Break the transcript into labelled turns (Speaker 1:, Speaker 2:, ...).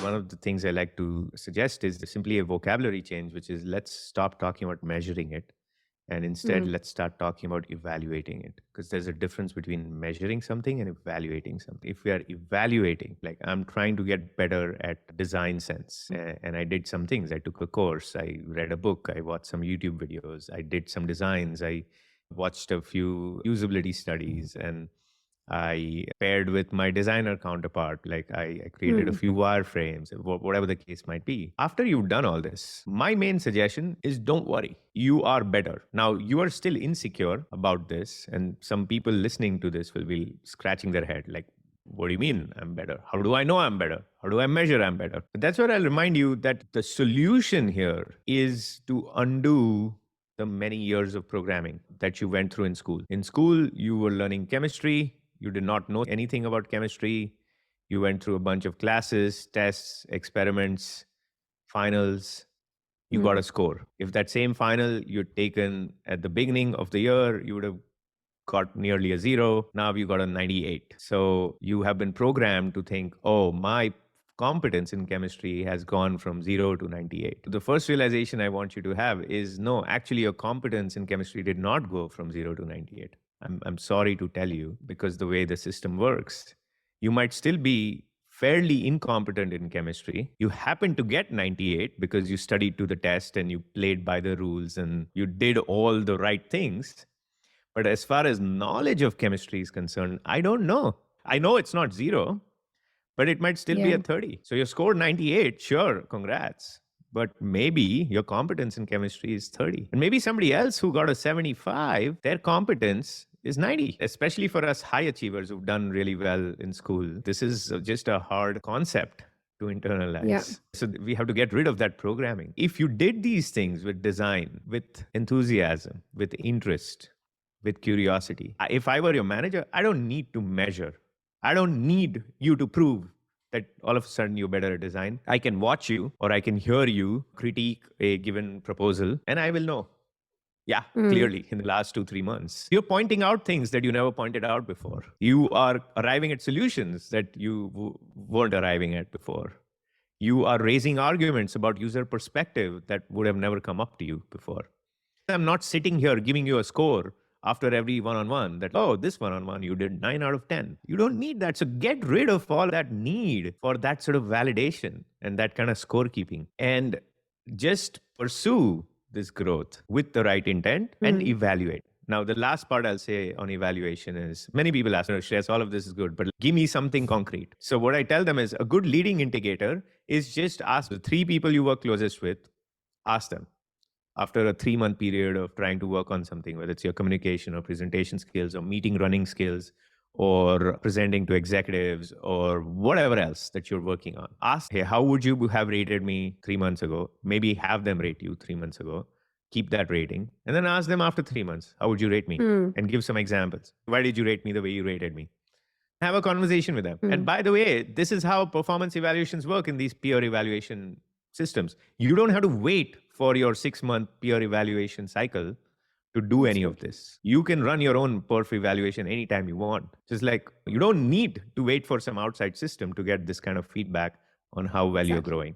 Speaker 1: one of the things I like to suggest is simply a vocabulary change, which is let's stop talking about measuring it. And instead,
Speaker 2: Mm.
Speaker 1: let's start talking about evaluating it, because there's a difference between measuring something and evaluating something. If we are evaluating, like I'm trying to get better at design sense, and I did some things. I took a course, I read a book, I watched some YouTube videos, I did some designs, I watched a few usability studies, and I paired with my designer counterpart, like I created a
Speaker 2: Mm.
Speaker 1: few wireframes, whatever the case might be. After you've done all this, my main suggestion is don't worry. You are better. Now, you are still insecure about this, and some people listening to this will be scratching their head like, what do you mean I'm better? How do I know I'm better? How do I measure I'm better? But that's where I'll remind you that the solution here is to undo the many years of programming that you went through in school. In school, you were learning chemistry. You did not know anything about chemistry. You went through a bunch of classes, tests, experiments, finals. You got
Speaker 2: Mm.
Speaker 1: a score. If that same final you'd taken at the beginning of the year, you would have got nearly a zero. Now you got a 98. So you have been programmed to think, oh, my competence in chemistry has gone from 0 to 98. The first realization I want you to have is no, actually, your competence in chemistry did not go from 0 to 98. I'm sorry to tell you, because the way the system works, you might still be fairly incompetent in chemistry. You happen to get 98 because you studied to the test and you played by the rules and you did all the right things. But as far as knowledge of chemistry is concerned, I don't know. I know it's not zero, but it might still be a
Speaker 2: Yeah.
Speaker 1: 30. So you scored 98, sure, congrats. But maybe your competence in chemistry is 30. And maybe somebody else who got a 75, their competence is 90, especially for us high achievers who've done really well in school. This is just a hard concept to
Speaker 2: Yeah.
Speaker 1: internalize. So we have to get rid of that programming. If you did these things with design, with enthusiasm, with interest, with curiosity, if I were your manager, I don't need to measure. I don't need you to prove that all of a sudden you're better at design. I can watch you or I can hear you critique a given proposal and I will know. Yeah,
Speaker 2: Mm.
Speaker 1: clearly in the last 2, 3 months, you're pointing out things that you never pointed out before. You are arriving at solutions that you weren't arriving at before. You are raising arguments about user perspective that would have never come up to you before. I'm not sitting here giving you a score after every one-on-one that, oh, this one-on-one you did 9 out of 10. You don't need that. So get rid of all that need for that sort of validation and that kind of scorekeeping, and just pursue this growth with the right intent and
Speaker 2: Mm.
Speaker 1: evaluate. Now, the last part I'll say on evaluation is many people ask, Shreyas, all of this is good, but give me something concrete. So what I tell them is a good leading indicator is just ask the 3 people you work closest with, ask them after a 3 month period of trying to work on something, whether it's your communication or presentation skills or meeting running skills or presenting to executives or whatever else that you're working on. Ask, hey, how would you have rated me 3 months ago? Maybe have them rate you 3 months ago. Keep that rating. And then ask them after 3 months, how would you rate me?
Speaker 2: Mm.
Speaker 1: And give some examples. Why did you rate me the way you rated me? Have a conversation with them. And
Speaker 2: Mm.
Speaker 1: by the way, this is how performance evaluations work in these peer evaluation systems. You don't have to wait for your 6 month peer evaluation cycle to do
Speaker 2: That's
Speaker 1: any
Speaker 2: true.
Speaker 1: of this. You can run your own perf evaluation anytime you want. Just like you don't need to wait for some outside system to get this kind of feedback on how well you're
Speaker 2: Exactly.
Speaker 1: growing.